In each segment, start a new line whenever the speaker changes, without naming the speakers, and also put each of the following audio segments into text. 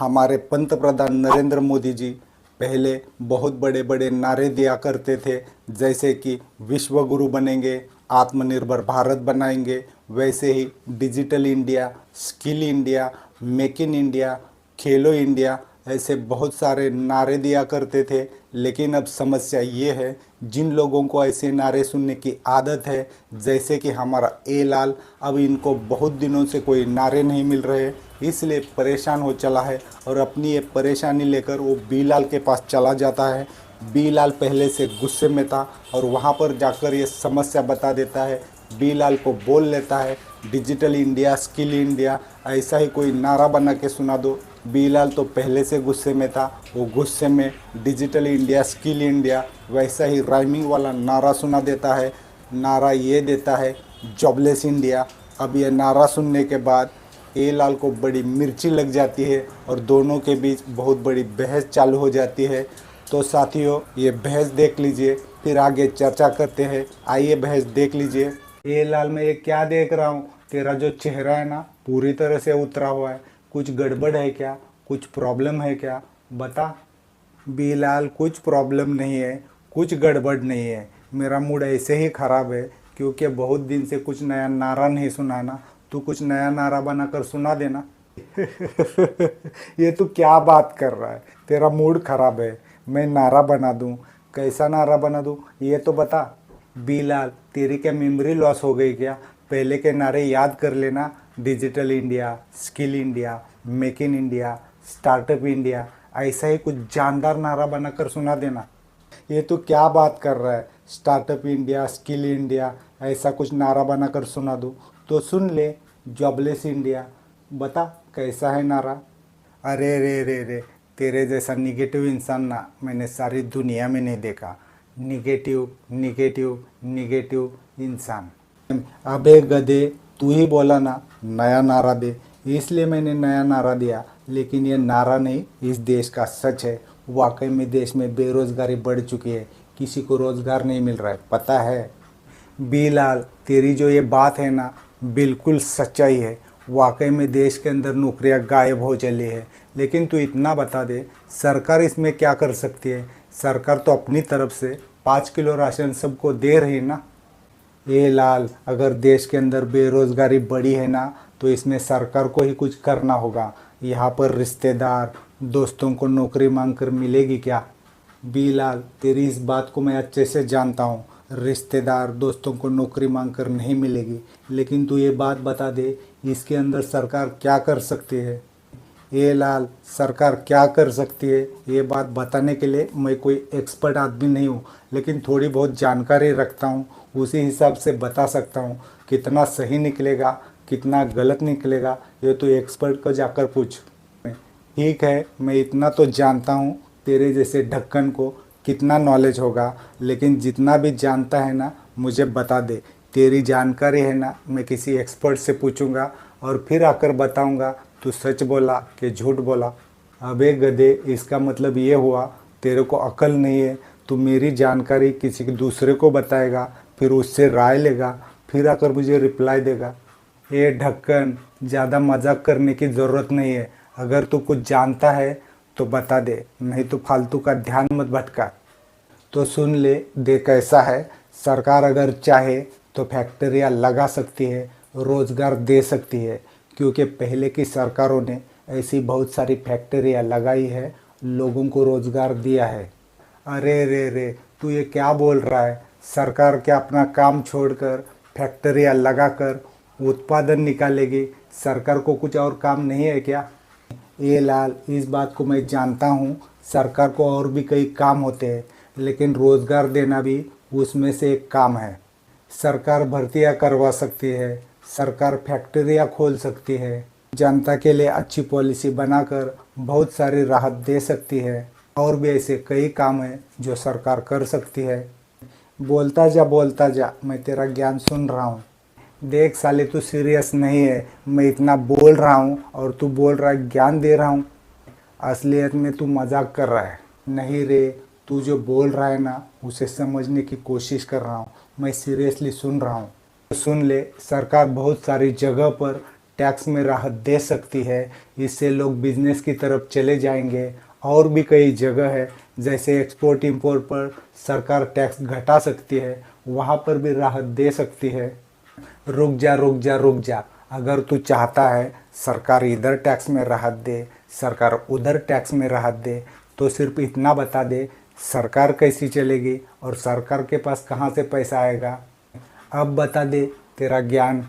हमारे पंत प्रधान नरेंद्र मोदी जी पहले बहुत बड़े बड़े नारे दिया करते थे, जैसे कि विश्व गुरु बनेंगे, आत्मनिर्भर भारत बनाएंगे। वैसे ही digital India, skill India, make in India, खेलो इंडिया, ऐसे बहुत सारे नारे दिया करते थे। लेकिन अब समस्या ये है, जिन लोगों को ऐसे नारे सुनने की आदत है, जैसे कि हमारा ए लाल, अब इनको बहुत दिनों से कोई नारे नहीं मिल रहे, इसलिए परेशान हो चला है और अपनी ये परेशानी लेकर वो बी लाल के पास चला जाता है। बी लाल पहले से गुस्से में था और वहाँ पर जाकर ये समस्या बता देता है। बी लाल को बोल लेता है डिजिटल इंडिया, स्किल इंडिया, ऐसा ही कोई नारा बना के सुना दो। बी लाल तो पहले से गुस्से में था, वो गुस्से में डिजिटल इंडिया, स्किल इंडिया, वैसा ही राइमिंग वाला नारा सुना देता है। नारा ये देता है जॉबलेस इंडिया। अब ये नारा सुनने के बाद ए लाल को बड़ी मिर्ची लग जाती है और दोनों के बीच बहुत बड़ी बहस चालू हो जाती है। तो साथियों, ये बहस देख लीजिए, फिर आगे चर्चा करते हैं। आइए बहस देख लीजिए। ए लाल, मैं ये क्या देख रहा हूँ, तेरा जो चेहरा है ना पूरी तरह से उतरा हुआ है। कुछ गड़बड़ है क्या? कुछ प्रॉब्लम है क्या? बता। बी लाल, कुछ प्रॉब्लम नहीं है, कुछ गड़बड़ नहीं है। मेरा मूड ऐसे ही ख़राब है क्योंकि बहुत दिन से कुछ नया नारा नहीं सुना ना। तू कुछ नया नारा बनाकर सुना देना। ये तू क्या बात कर रहा है? तेरा मूड ख़राब है, मैं नारा बना दूँ? कैसा नारा बना दूँ ये तो बता। बी लाल, तेरी क्या मेमोरी लॉस हो गई क्या? पहले के नारे याद कर लेना। Digital India, skill India, make in India, startup India, ऐसा ही कुछ जानदार नारा बनाकर सुना देना। ये तो क्या बात कर रहा है? स्टार्टअप इंडिया, स्किल इंडिया, ऐसा कुछ नारा बनाकर सुना दूँ? तो सुन ले, जॉबलेस इंडिया। बता कैसा है नारा? अरे रे रे रे, तेरे जैसा निगेटिव इंसान ना मैंने सारी दुनिया में नहीं देखा। निगेटिव निगेटिव निगेटिव इंसान। अबे गधे, तू ही बोला ना नया नारा दे, इसलिए मैंने नया नारा दिया। लेकिन ये नारा नहीं, इस देश का सच है। वाकई में देश में बेरोजगारी बढ़ चुकी है, किसी को रोजगार नहीं मिल रहा है, पता है? बी लाल, तेरी जो ये बात है ना बिल्कुल सच्चाई है। वाकई में देश के अंदर नौकरियां गायब हो चली है। लेकिन तू इतना बता दे, सरकार इसमें क्या कर सकती है? सरकार तो अपनी तरफ से 5 किलो राशन सबको दे रही है ना। ये लाल, अगर देश के अंदर बेरोजगारी बढ़ी है ना तो इसमें सरकार को ही कुछ करना होगा। यहाँ पर रिश्तेदार, दोस्तों को नौकरी मांगकर मिलेगी क्या? बी लाल, तेरी इस बात को मैं अच्छे से जानता हूँ, रिश्तेदार, दोस्तों को नौकरी मांगकर नहीं मिलेगी। लेकिन तू ये बात बता दे, इसके अंदर सरकार क्या कर सकती है? ये लाल, सरकार क्या कर सकती है ये बात बताने के लिए मैं कोई एक्सपर्ट आदमी नहीं हूँ, लेकिन थोड़ी बहुत जानकारी रखता हूँ। उसी हिसाब से बता सकता हूँ। कितना सही निकलेगा, कितना गलत निकलेगा, ये तो एक्सपर्ट को जाकर पूछ। ठीक है, मैं इतना तो जानता हूँ, तेरे जैसे ढक्कन को कितना नॉलेज होगा, लेकिन जितना भी जानता है ना मुझे बता दे। तेरी जानकारी है ना, मैं किसी एक्सपर्ट से पूछूंगा और फिर आकर बताऊंगा तू सच बोला कि झूठ बोला। अबे गधे, इसका मतलब ये हुआ तेरे को अकल नहीं है। तू मेरी जानकारी किसी दूसरे को बताएगा, फिर उससे राय लेगा, फिर आकर मुझे रिप्लाई देगा। ये ढक्कन, ज़्यादा मजाक करने की ज़रूरत नहीं है। अगर तू कुछ जानता है तो बता दे, नहीं तो फालतू का ध्यान मत भटका। तो सुन ले, देख कैसा है। सरकार अगर चाहे तो फैक्ट्रियाँ लगा सकती है, रोज़गार दे सकती है, क्योंकि पहले की सरकारों ने ऐसी बहुत सारी फैक्ट्रियाँ लगाई है, लोगों को रोज़गार दिया है। अरे रे रे, तू ये क्या बोल रहा है? सरकार क्या अपना काम छोड़कर फैक्ट्रियाँ लगाकर उत्पादन निकालेगी? सरकार को कुछ और काम नहीं है क्या? ये लाल, इस बात को मैं जानता हूँ, सरकार को और भी कई काम होते हैं, लेकिन रोज़गार देना भी उसमें से एक काम है। सरकार भर्तियाँ करवा सकती है, सरकार फैक्ट्रियाँ खोल सकती है, जनता के लिए अच्छी पॉलिसी बनाकर बहुत सारी राहत दे सकती है, और भी ऐसे कई काम हैं जो सरकार कर सकती है। बोलता जा, मैं तेरा ज्ञान सुन रहा हूँ। देख साले, तू सीरियस नहीं है। मैं इतना बोल रहा हूँ और तू बोल रहा है ज्ञान दे रहा हूँ। असलियत में तू मजाक कर रहा है। नहीं रे, तू जो बोल रहा है ना उसे समझने की कोशिश कर रहा हूँ। मैं सीरियसली सुन रहा हूँ। सुन ले, सरकार बहुत सारी जगह पर टैक्स में राहत दे सकती है। इससे लोग बिजनेस की तरफ चले जाएंगे। और भी कई जगह है जैसे एक्सपोर्ट इंपोर्ट पर सरकार टैक्स घटा सकती है, वहाँ पर भी राहत दे सकती है। रुक जा रुक जा रुक जा, अगर तू चाहता है सरकार इधर टैक्स में राहत दे, सरकार उधर टैक्स में राहत दे, तो सिर्फ इतना बता दे सरकार कैसी चलेगी और सरकार के पास कहाँ से पैसा आएगा। अब बता दे तेरा ज्ञान।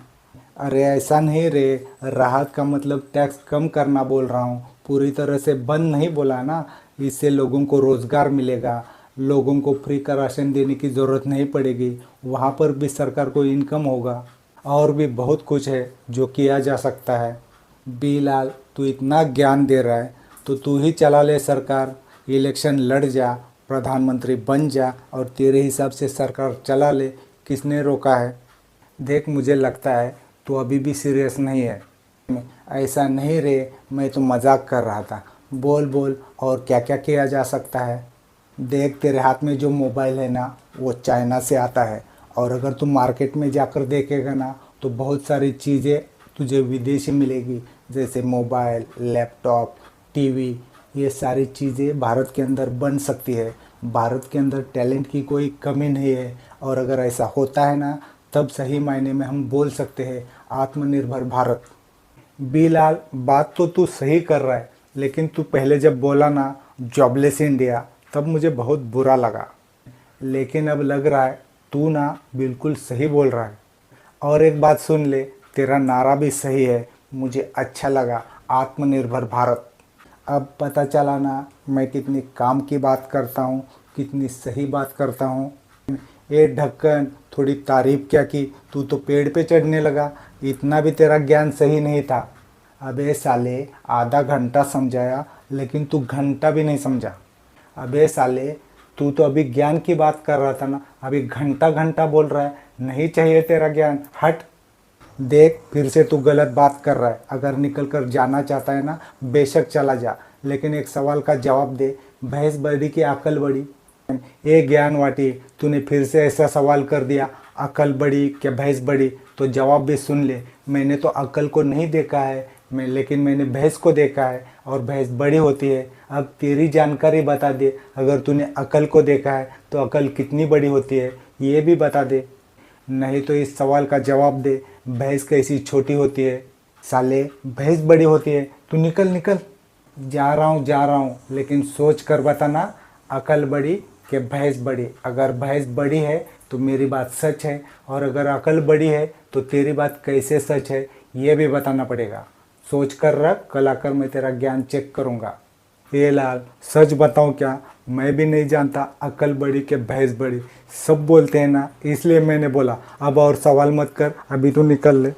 अरे ऐसा नहीं रे, राहत का मतलब टैक्स कम करना बोल रहा हूँ, पूरी तरह से बंद नहीं बोला ना। इससे लोगों को रोज़गार मिलेगा, लोगों को फ्री का राशन देने की ज़रूरत नहीं पड़ेगी, वहाँ पर भी सरकार को इनकम होगा। और भी बहुत कुछ है जो किया जा सकता है। बीलाल, तू इतना ज्ञान दे रहा है तो तू ही चला ले सरकार, इलेक्शन लड़ जा, प्रधानमंत्री बन जा और तेरे हिसाब से सरकार चला ले। किसने रोका है? देख, मुझे लगता है तू अभी भी सीरियस नहीं है। ऐसा नहीं रे, मैं तो मजाक कर रहा था। बोल बोल, और क्या क्या किया जा सकता है? देख, तेरे हाथ में जो मोबाइल है ना, वो चाइना से आता है। और अगर तू मार्केट में जाकर देखेगा ना, तो बहुत सारी चीज़ें तुझे विदेशी मिलेगी, जैसे मोबाइल, लैपटॉप, टीवी। ये सारी चीज़ें भारत के अंदर बन सकती है। भारत के अंदर टैलेंट की कोई कमी नहीं है। और अगर ऐसा होता है ना, तब सही मायने में हम बोल सकते हैं आत्मनिर्भर भारत। बीलाल, बात तो तू सही कर रहा है, लेकिन तू पहले जब बोला ना जॉबलेस इंडिया, तब मुझे बहुत बुरा लगा। लेकिन अब लग रहा है तू ना बिल्कुल सही बोल रहा है। और एक बात सुन ले, तेरा नारा भी सही है, मुझे अच्छा लगा, आत्मनिर्भर भारत। अब पता चला ना मैं कितनी काम की बात करता हूँ, कितनी सही बात करता हूँ। ए ढक्कन, थोड़ी तारीफ क्या की, तू तो पेड़ पे चढ़ने लगा। इतना भी तेरा ज्ञान सही नहीं था। अबे साले, आधा घंटा समझाया लेकिन तू घंटा भी नहीं समझा। अबे साले, तू तो अभी ज्ञान की बात कर रहा था ना, अभी घंटा घंटा बोल रहा है। नहीं चाहिए तेरा ज्ञान, हट। देख, फिर से तू गलत बात कर रहा है। अगर निकल कर जाना चाहता है ना, बेशक चला जा, लेकिन एक सवाल का जवाब दे। भैंस बड़ी कि अकल बड़ी? ए ज्ञान वाटी, तूने फिर से ऐसा सवाल कर दिया, अकल बड़ी क्या भैंस बड़ी? तो जवाब भी सुन ले। मैंने तो अकल को नहीं देखा है, लेकिन मैंने भैंस को देखा है, और भैंस बड़ी होती है। अब तेरी जानकारी बता दे, अगर तूने अकल को देखा है तो अकल कितनी बड़ी होती है, ये भी बता दे। नहीं तो इस सवाल का जवाब दे, भैंस कैसी छोटी होती है? साले, भैंस बड़ी होती है। तू निकल निकल। जा रहा हूँ, लेकिन सोच कर बताना, अकल बड़ी कि भैंस बड़ी? अगर भैंस बड़ी है तो मेरी बात सच है, और अगर अकल बड़ी है तो तेरी बात कैसे सच है, ये भी बताना पड़ेगा। सोच कर रख, कल आकर मैं तेरा ज्ञान चेक करूँगा। ये लाल, सच बताऊँ क्या, मैं भी नहीं जानता अकल बड़ी कि भैंस बड़ी। सब बोलते हैं ना, इसलिए मैंने बोला। अब और सवाल मत कर, अभी तो निकल ले।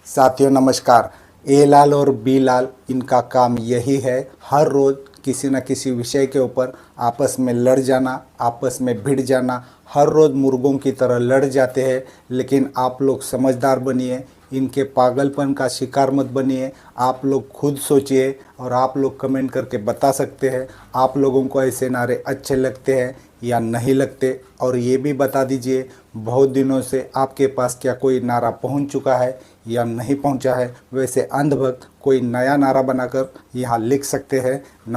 साथियों नमस्कार। ए लाल और बी लाल, इनका काम यही है, हर रोज़ किसी न किसी विषय के ऊपर आपस में लड़ जाना, आपस में भिड़ जाना। हर रोज़ मुर्गों की तरह लड़ जाते हैं, लेकिन आप लोग समझदार बनिए, इनके पागलपन का शिकार मत बनिए। आप लोग खुद सोचिए और आप लोग कमेंट करके बता सकते हैं आप लोगों को ऐसे नारे अच्छे लगते हैं या नहीं लगते। और ये भी बता दीजिए बहुत दिनों से आपके पास क्या कोई नारा पहुंच चुका है या नहीं पहुंचा है। वैसे अंधभक्त कोई नया नारा बनाकर यहाँ लिख सकते हैं। नमस्कार।